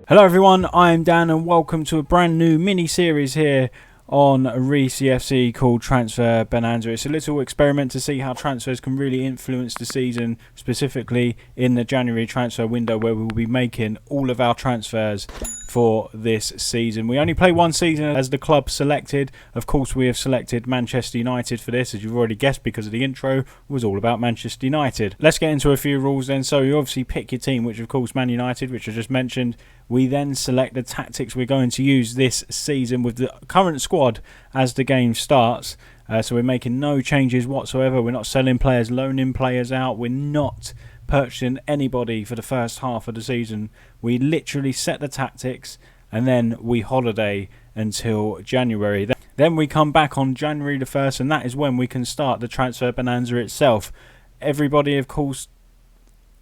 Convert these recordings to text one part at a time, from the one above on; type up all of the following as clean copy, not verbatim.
Hello everyone, I'm Dan and welcome to a brand new mini-series here on Reesy FC called Transfer Bonanza. It's a little experiment to see how transfers can really influence the season, specifically in the January transfer window where we will be making all of our transfers for this season. We only play one season as the club selected. Of course, we have selected Manchester United for this, as you've already guessed because of the intro was all about Manchester United. Let's get into a few rules then. So you obviously pick your team, which of course Man United, which I just mentioned. We then select the tactics we're going to use this season with the current squad as the game starts. So we're making no changes whatsoever. We're not selling players, loaning players out. We're not purchasing anybody for the first half of the season. We literally set the tactics and then we holiday until January. Then we come back on January the 1st and that is when we can start the transfer bonanza itself. Everybody, of course,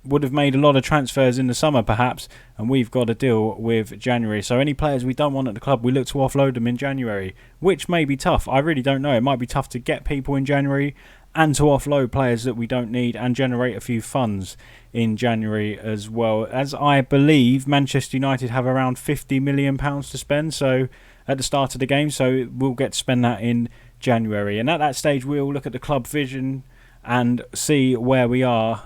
would have made a lot of transfers in the summer perhaps, and we've got to deal with January. So any players we don't want at the club, we look to offload them in January, which may be tough. I really don't know. It might be tough to get people in January and to offload players that we don't need and generate a few funds in January as well. As I believe Manchester United have around £50 million to spend so at the start of the game, so we'll get to spend that in January. And at that stage we'll look at the club vision and see where we are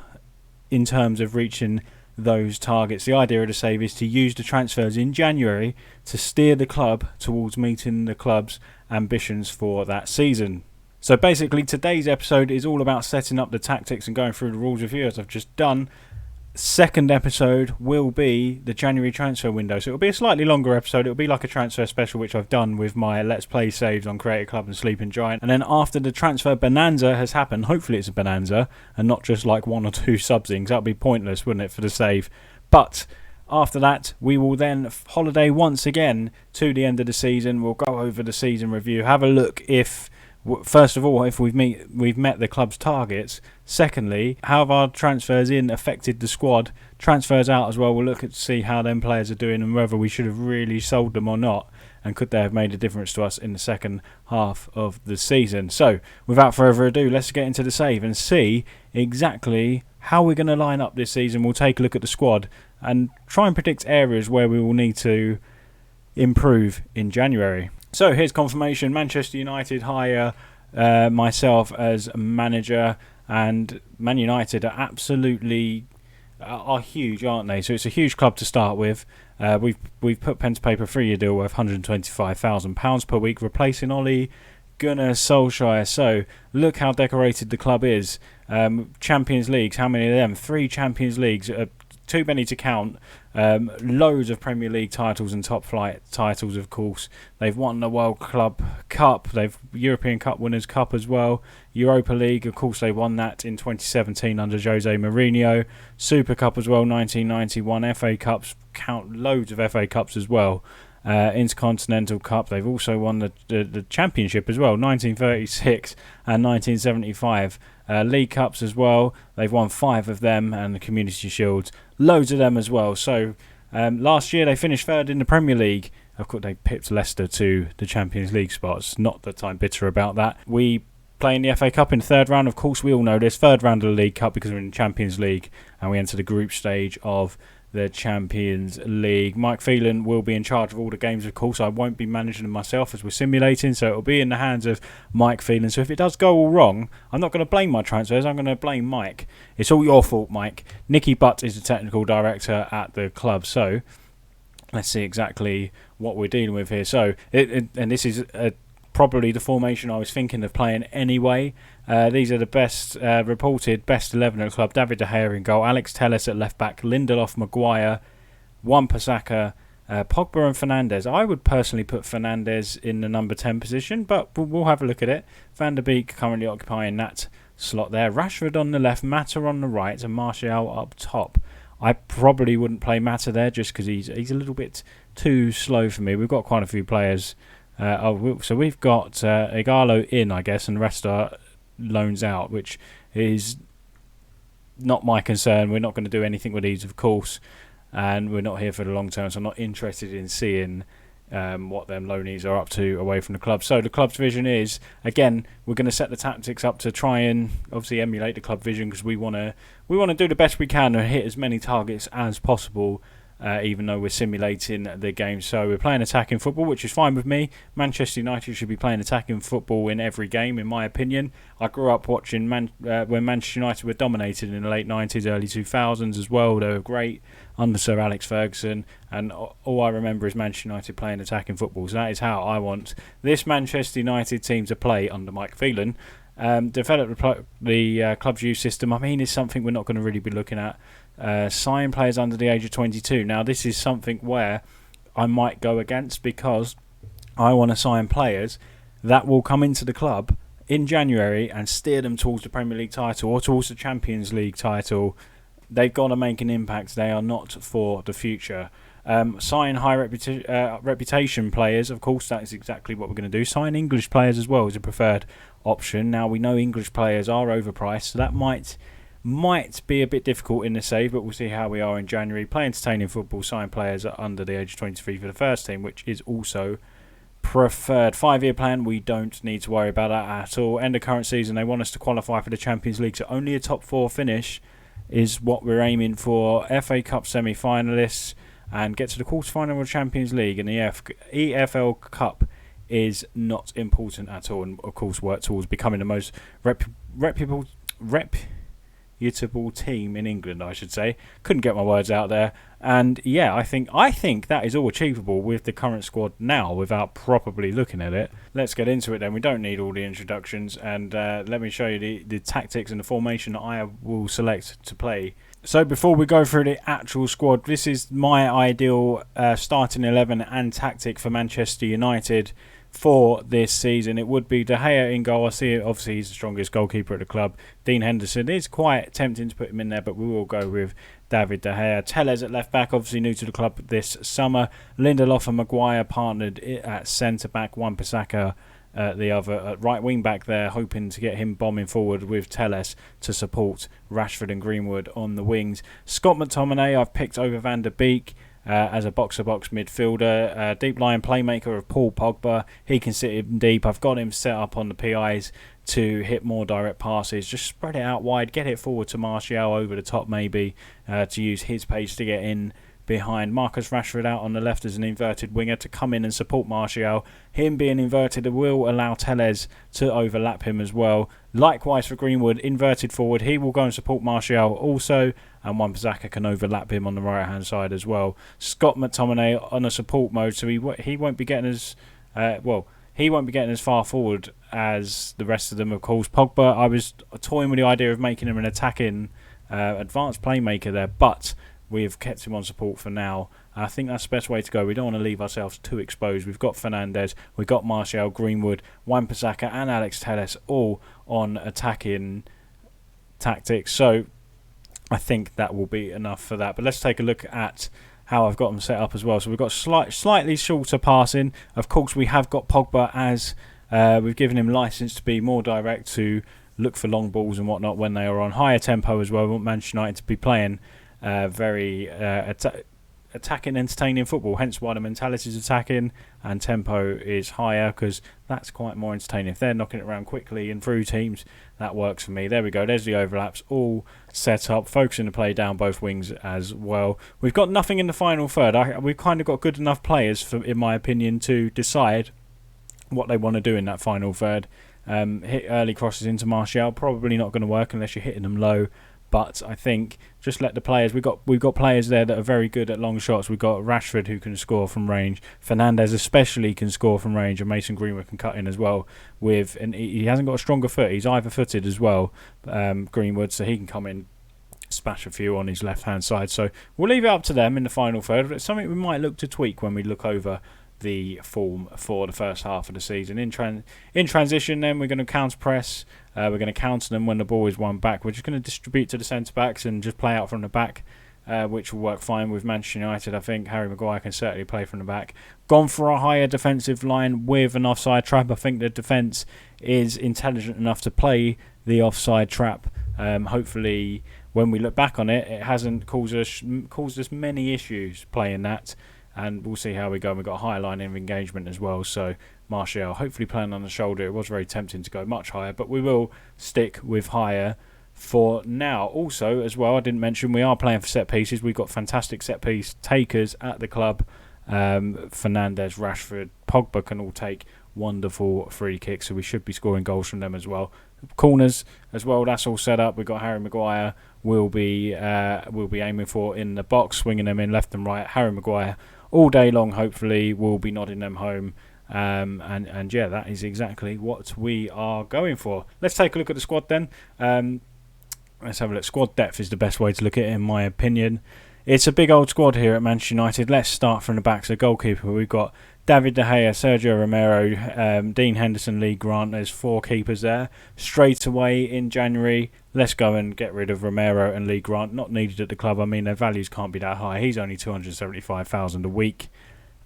in terms of reaching those targets. The idea of the save is to use the transfers in January to steer the club towards meeting the club's ambitions for that season. So basically today's episode is all about setting up the tactics and going through the rules with you as I've just done. Second episode will be the January transfer window, so it'll be a slightly longer episode. It'll be like a transfer special which I've done with my Let's Play saves on Creative Club and Sleeping Giant, and then after the transfer bonanza has happened, hopefully it's a bonanza and not just like one or two sub-zings. That would be pointless, wouldn't it, for the save? But after that we will then holiday once again to the end of the season. We'll go over the season review, have a look if first of all, if we've met the club's targets. Secondly, how have our transfers in affected the squad? Transfers out as well, we'll look at to see how them players are doing and whether we should have really sold them or not, and could they have made a difference to us in the second half of the season. So, without further ado, let's get into the save and see exactly how we're going to line up this season. We'll take a look at the squad and try and predict areas where we will need to improve in January. So here's confirmation. Manchester United hire myself as manager, and Man United are huge, aren't they? So it's a huge club to start with. We've put pen to paper a 3-year deal worth £125,000 per week, replacing Ole Gunnar Solskjaer. So look how decorated the club is. Champions Leagues, how many of them? 3 Champions Leagues. Too many to count. Loads of Premier League titles and top flight titles, of course. They've won the World Club Cup. They've European Cup Winners' Cup as well. Europa League, of course, they won that in 2017 under Jose Mourinho. Super Cup as well, 1991. FA Cups, count loads of FA Cups as well. Intercontinental Cup, they've also won the Championship as well, 1936 and 1975. League Cups as well, they've won 5 of them, and the Community Shields, loads of them as well. So last year they finished 3rd in the Premier League. Of course they pipped Leicester to the Champions League spots, not that I'm bitter about that. We play in the FA Cup in the 3rd round, of course we all know this, 3rd round of the League Cup because we're in the Champions League, and we enter the group stage of the Champions League. Mike Phelan will be in charge of all the games, of course. I won't be managing them myself as we're simulating, so it'll be in the hands of Mike Phelan. So if it does go all wrong, I'm not going to blame my transfers, I'm going to blame Mike. It's all your fault, Mike. Nicky Butt is the technical director at the club, so let's see exactly what we're dealing with here. So, and this is probably the formation I was thinking of playing anyway. These are the best reported best 11 at the club. David De Gea in goal, Alex Telles at left back, Lindelof, Maguire, Wan-Bissaka, Pogba and Fernandes. I would personally put Fernandes in the number 10 position, but we'll have a look at it. Van der Beek currently occupying that slot there. Rashford on the left, Mata on the right, and Martial up top. I probably wouldn't play Mata there just because he's a little bit too slow for me. We've got quite a few players. So we've got Igalo in, I guess, and the rest are loans out, which is not my concern. We're not going to do anything with these, of course, and we're not here for the long term, so I'm not interested in seeing what them loanees are up to away from the club. So the club's vision is, again, we're going to set the tactics up to try and obviously emulate the club vision, because we want to do the best we can and hit as many targets as possible even though we're simulating the game. So we're playing attacking football, which is fine with me. Manchester United should be playing attacking football in every game, in my opinion. I grew up watching when Manchester United were dominated in the late 90s, early 2000s as well. They were great under Sir Alex Ferguson, and all I remember is Manchester United playing attacking football. So that is how I want this Manchester United team to play under Mike Phelan. Develop the club's youth system, I mean, is something we're not going to really be looking at. Sign players under the age of 22. Now, this is something where I might go against, because I want to sign players that will come into the club in January and steer them towards the Premier League title or towards the Champions League title. They've got to make an impact. They are not for the future. Sign high reputation players, of course, that is exactly what we're going to do. Sign English players as well as a preferred option. Now, we know English players are overpriced, so that might be a bit difficult in the save, but we'll see how we are in January. Play entertaining football, sign players under the age of 23 for the first team, which is also preferred. 5-year plan, we don't need to worry about that at all. End of current season, they want us to qualify for the Champions League, so only a top 4 finish is what we're aiming for. FA Cup semi-finalists and get to the quarter-final of the Champions League, and the EFL Cup is not important at all, and of course work towards becoming the most reputable team in England, I should say. Couldn't get my words out there. And yeah, I think that is all achievable with the current squad now, without properly looking at it. Let's get into it then. We don't need all the introductions, and let me show you the tactics and the formation that I will select to play. So before we go through the actual squad, this is my ideal starting 11 and tactic for Manchester United for this season. It would be De Gea in goal. I see it, obviously he's the strongest goalkeeper at the club. Dean Henderson is quite tempting to put him in there, but we will go with David De Gea. Telles at left back, obviously new to the club this summer. Lindelof and Maguire partnered at centre back. Wan-Bissaka the other at right wing back there, hoping to get him bombing forward with Telles to support Rashford and Greenwood on the wings. Scott McTominay I've picked over Van der Beek as a box-to-box midfielder. Deep line playmaker of Paul Pogba. He can sit in deep. I've got him set up on the PIs to hit more direct passes. Just spread it out wide. Get it forward to Martial over the top maybe to use his pace to get in behind. Marcus Rashford out on the left as an inverted winger to come in and support Martial. Him being inverted will allow Telles to overlap him as well. Likewise for Greenwood, inverted forward. He will go and support Martial also, and Wan-Bissaka can overlap him on the right hand side as well. Scott McTominay on a support mode, so he won't be getting as he won't be getting as far forward as the rest of them, of course. Pogba, I was toying with the idea of making him an attacking advanced playmaker there, but we've kept him on support for now. I think that's the best way to go. We don't want to leave ourselves too exposed. We've got Fernandes, we've got Martial, Greenwood, Wan-Bissaka and Alex Telles all on attacking tactics. So I think that will be enough for that. But let's take a look at how I've got them set up as well. So we've got slightly shorter passing. Of course, we have got Pogba as we've given him license to be more direct, to look for long balls and whatnot when they are on higher tempo as well. We want Manchester United to be playing very attacking, entertaining football, hence why the mentality is attacking and tempo is higher, because that's quite more entertaining. If they're knocking it around quickly and through teams, that works for me. There we go, there's the overlaps all set up, focusing the play down both wings as well. We've got nothing in the final third. We've kind of got good enough players, in my opinion, to decide what they want to do in that final third. Hit early crosses into Martial, probably not going to work unless you're hitting them low. But I think just let the players. We've got players there that are very good at long shots. We've got Rashford who can score from range. Fernandes especially can score from range, and Mason Greenwood can cut in as well. And he hasn't got a stronger foot. He's either-footed as well, Greenwood, so he can come in, smash a few on his left-hand side. So we'll leave it up to them in the final third. It's something we might look to tweak when we look over the form for the first half of the season. In transition then, we're going to counter press. We're going to counter them when the ball is won back. We're just going to distribute to the centre backs and just play out from the back, which will work fine with Manchester United. I think Harry Maguire can certainly play from the back. Gone for a higher defensive line with an offside trap. I think the defence is intelligent enough to play the offside trap. Hopefully when we look back on it, it hasn't caused us many issues playing that. And we'll see how we go. We've got a higher line of engagement as well. So Martial hopefully playing on the shoulder. It was very tempting to go much higher, but we will stick with higher for now. Also, as well, I didn't mention we are playing for set pieces. We've got fantastic set piece takers at the club. Fernandes, Rashford, Pogba can all take wonderful free kicks, so we should be scoring goals from them as well. Corners as well, that's all set up. We've got Harry Maguire we'll be aiming for in the box, swinging them in left and right. Harry Maguire all day long, hopefully we'll be nodding them home. And yeah, that is exactly what we are going for. Let's take a look at the squad then. Let's have a look. Squad depth is the best way to look at it, in my opinion. It's a big old squad here at Manchester United. Let's start from the back. So goalkeeper, we've got David De Gea, Sergio Romero, Dean Henderson, Lee Grant. There's 4 keepers there. Straight away in January, let's go and get rid of Romero and Lee Grant. Not needed at the club. I mean, their values can't be that high. He's only £275,000 a week.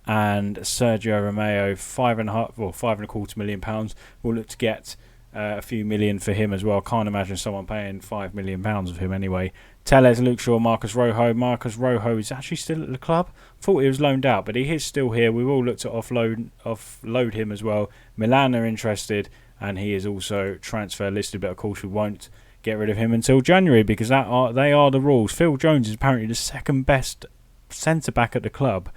And Sergio Romero, £5.25 million. We'll look to get a few million for him as well. Can't imagine someone paying £5 million of him anyway. Tellez, Luke Shaw, Marcus Rojo. Marcus Rojo is actually still at the club. Thought he was loaned out, but he is still here. We will look to offload him as well. Milan are interested, and he is also transfer listed, but of course we won't get rid of him until January because they are the rules. Phil Jones is apparently the second best centre back at the club.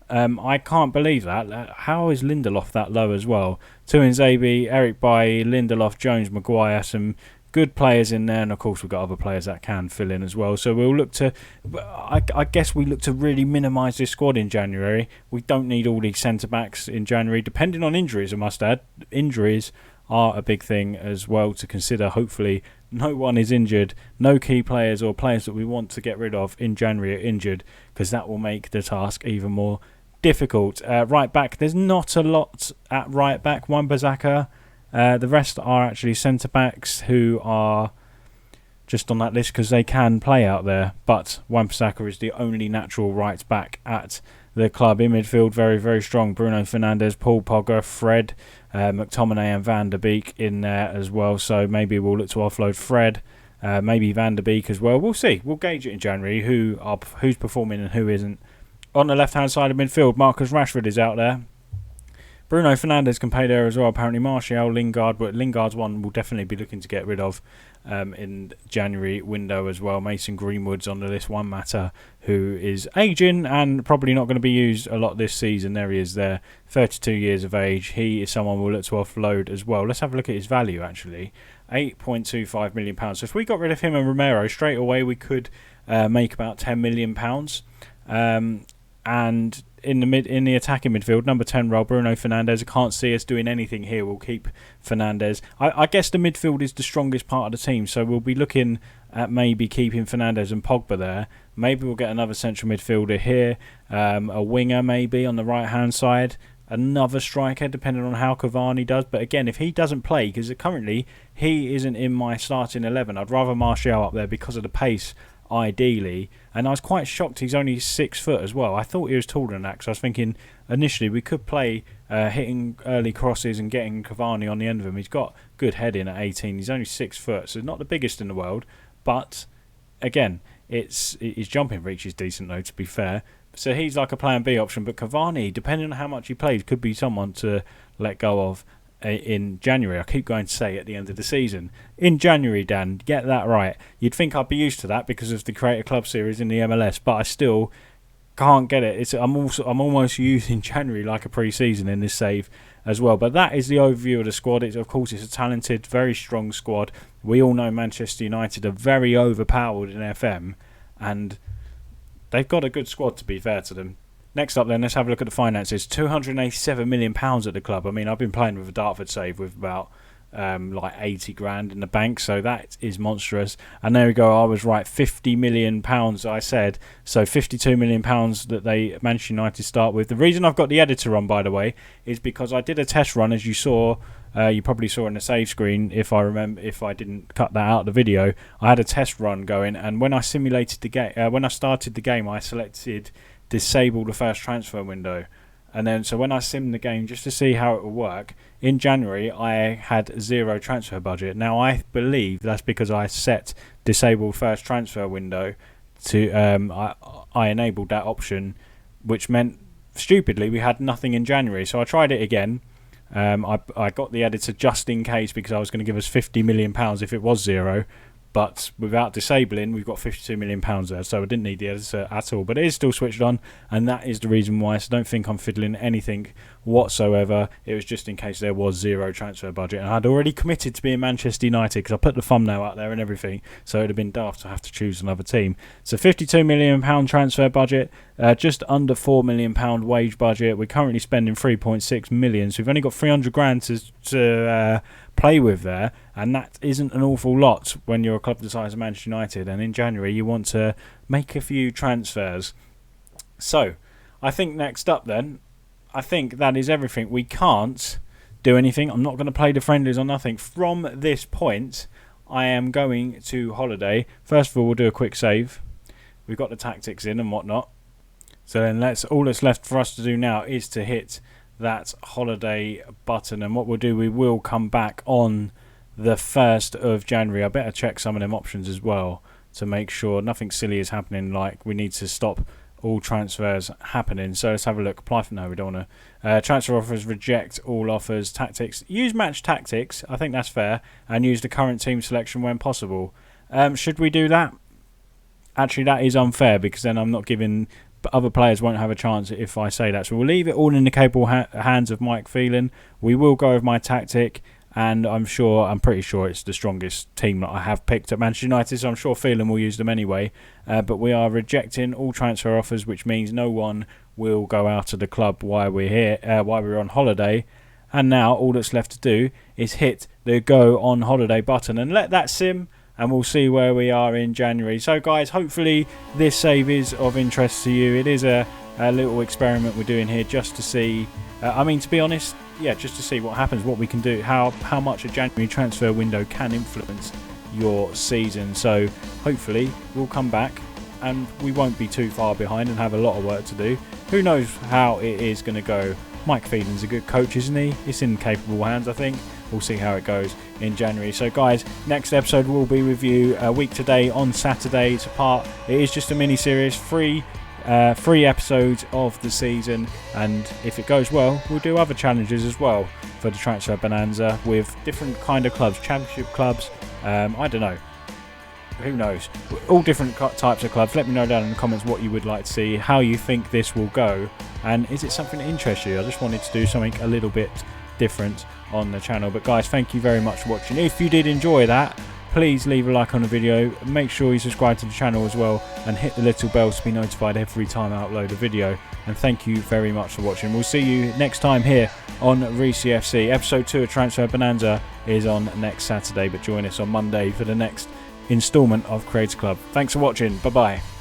I can't believe that. How is Lindelof that low as well? Tuanzebe, Eric Bailly, Lindelof, Jones, Maguire, some good players in there, and of course we've got other players that can fill in as well. So we'll look to, I guess we look to really minimise this squad in January. We don't need all these centre backs in January, depending on injuries. I must add, injuries are a big thing as well to consider. Hopefully, no one is injured. No key players or players that we want to get rid of in January are injured, because that will make the task even more difficult. Right back, there's not a lot at right back. Wan-Bissaka. The rest are actually centre backs who are just on that list because they can play out there. But Wan-Bissaka is the only natural right back at the club. In midfield, very, very strong. Bruno Fernandes, Paul Pogba, Fred, McTominay and Van der Beek in there as well. So maybe we'll look to offload Fred. Maybe Van der Beek as well. We'll see. We'll gauge it in January who's performing and who isn't. On the left-hand side of midfield, Marcus Rashford is out there. Bruno Fernandes can play there as well. Apparently Martial, Lingard, but Lingard's one we'll definitely be looking to get rid of in January window as well. Mason Greenwood's on the list. One matter who is ageing and probably not going to be used a lot this season. There he is there, 32 years of age. He is someone we'll look to offload as well. Let's have a look at his value actually. £8.25 million. So if we got rid of him and Romero straight away, we could make about £10 million. And in the attacking midfield, number 10 role, Bruno Fernandes. I can't see us doing anything here. We'll keep Fernandes. I guess the midfield is the strongest part of the team, so we'll be looking at maybe keeping Fernandes and Pogba there. Maybe we'll get another central midfielder here, a winger maybe on the right-hand side, another striker, depending on how Cavani does. But again, if he doesn't play, because currently he isn't in my starting 11, I'd rather Martial up there because of the pace, ideally. And I was quite shocked he's only 6 foot as well. I thought he was taller than that, because I was thinking initially we could play hitting early crosses and getting Cavani on the end of him. He's got good heading at 18. He's only 6 foot, so not the biggest in the world. But again, his jumping reach is decent though, to be fair. So he's like a plan B option. But Cavani, depending on how much he plays, could be someone to let go of in January. I keep going to say at the end of the season. In January, Dan, get that right. You'd think I'd be used to that because of the Creator Club series in the MLS, but I still can't get it. I'm almost using January like a pre-season in this save as well. But that is the overview of the squad. Of course, it's a talented, very strong squad. We all know Manchester United are very overpowered in FM, and they've got a good squad, to be fair to them. Next up then, let's have a look at the finances. £287 million at the club. I mean, I've been playing with a Dartford save with about like 80 grand in the bank, so that is monstrous. And there we go, I was right, £50 million I said. So £52 million that Manchester United start with. The reason I've got the editor on, by the way, is because I did a test run, as you saw. You probably saw in the save screen, if I didn't cut that out of the video. I had a test run going, and when I simulated the game, when I started the game, I selected disable the first transfer window, and then so when I simmed the game just to see how it will work, in January I had 0 transfer budget. Now I believe that's because I set disable first transfer window to I enabled that option, which meant stupidly we had nothing in January. So I tried it again. I got the editor just in case, because I was going to give us £50 million if it was 0. but without disabling, we've got £52 million there, so I didn't need the editor at all. But it is still switched on, and that is the reason why. So don't think I'm fiddling anything whatsoever. It was just in case there was zero transfer budget, and I'd already committed to being Manchester United because I put the thumbnail out there and everything, so it'd have been daft to have to choose another team. So £52 million transfer budget, just under £4 million wage budget. We're currently spending 3.6 million, so we've only got 300 grand to play with there, and that isn't an awful lot when you're a club the size of Manchester United, and in January you want to make a few transfers. So I think next up then, I think that is everything. We can't do anything. I'm not going to play the friendlies or nothing. From this point, I am going to holiday. First of all, we'll do a quick save. We've got the tactics in and whatnot. So then all that's left for us to do now is to hit that holiday button, and what we'll do, we will come back on the 1st of January. I better check some of them options as well to make sure nothing silly is happening, like we need to stop all transfers happening. So let's have a look. Apply for no, we don't want to. Transfer offers, reject all offers. Tactics, use match tactics, I think that's fair, and use the current team selection when possible. Should we do that? Actually, that is unfair, because then I'm not giving, but other players won't have a chance if I say that. So we'll leave it all in the capable hands of Mike Phelan. We will go with my tactic, and I'm pretty sure it's the strongest team that I have picked at Manchester United, so I'm sure Phelan will use them anyway. But we are rejecting all transfer offers, which means no one will go out of the club while we're here, while we're on holiday. And now all that's left to do is hit the go on holiday button and let that sim, and we'll see where we are in January. So guys, hopefully this save is of interest to you. It is a little experiment we're doing here just to see, to be honest, just to see what happens, what we can do, how much a January transfer window can influence your season. So hopefully we'll come back and we won't be too far behind and have a lot of work to do. Who knows how it is going to go. Mike Phelan's a good coach, isn't he? It's in capable hands, I think. We'll see how it goes in January. So guys, next episode will be with you a week today on Saturday. It is just a mini series, three episodes of the season, and if it goes well, we'll do other challenges as well for the Transfer Bonanza with different kind of clubs, championship clubs, I don't know, who knows, all different types of clubs. Let me know down in the comments what you would like to see, how you think this will go, and is it something that interests you. I just wanted to do something a little bit different on the channel. But guys, thank you very much for watching. If you did enjoy that, please leave a like on the video, make sure you subscribe to the channel as well, and hit the little bell to be notified every time I upload a video. And thank you very much for watching. We'll see you next time here on Reesy FC. Episode 2 of Transfer Bonanza is on next Saturday, but join us on Monday for the next instalment of Creator Club. Thanks for watching. Bye bye.